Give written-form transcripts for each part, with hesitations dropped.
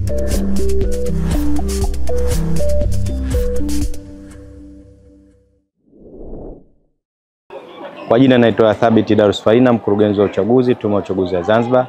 Kwa jina naitwa Thabit Darus Faina, mkurugenzi wa uchaguzi, Tume ya Uchaguzi ya Zanzibar.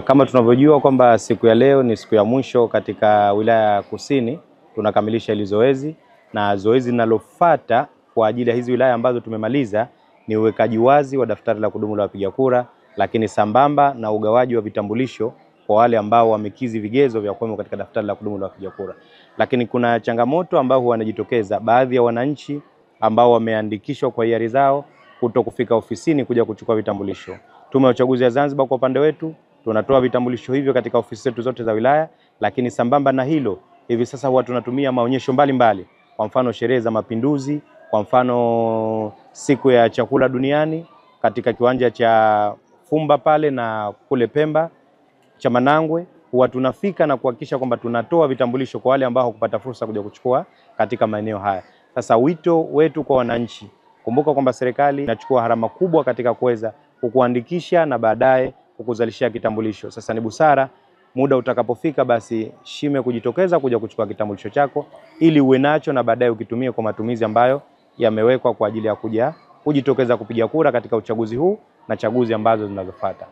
Kama tunavyojua kwamba siku ya leo ni siku ya mwisho katika wilaya ya Kusini, tunakamilisha hili zoezi, na zoezi linalofuata kwa ajili ya hizi wilaya ambazo tumemaliza ni uwekaji wazi wa daftari la kudumu la wapiga kura, lakini sambamba na ugawaji wa vitambulisho kwa wale ambao wamekizi vigezo vya kuwemo katika daftari la kudumu la wapiga kura. Lakini kuna changamoto ambao wanajitokeza, baadhi ya wananchi ambao wameandikishwa kwa hiari zao kuto kufika ofisini kuja kuchukua vitambulisho. Tume ya Uchaguzi ya Zanzibar kwa upande wetu tunatoa vitambulisho hivyo katika ofisi zetu zote za wilaya, lakini sambamba na hilo hivi sasa huwa tunatumia maonyesho mbalimbali. Kwa mfano sherehe za Mapinduzi, kwa mfano siku ya chakula duniani katika kiwanja cha Fumba pale na kule Pemba cha Manangwe, huwa tunafika na kuhakikisha kwamba tunatoa vitambulisho kwa wale ambao hawakupata fursa kuja kuchukua katika maeneo haya. Sasa wito wetu kwa wananchi, kumbuka kwamba serikali inachukua gharama kubwa katika kuweza kukuandikisha na baadaye kukuzalishia kitambulisho. Sasa ni busara muda utakapofika basi shime kujitokeza kuja kuchukua kitambulisho chako ili uwe nacho na baadaye ukitumie kwa matumizi ambayo yamewekwa kwa ajili ya kuja kujitokeza kupiga kura katika uchaguzi huu na chaguzi ambazo zinazofuata.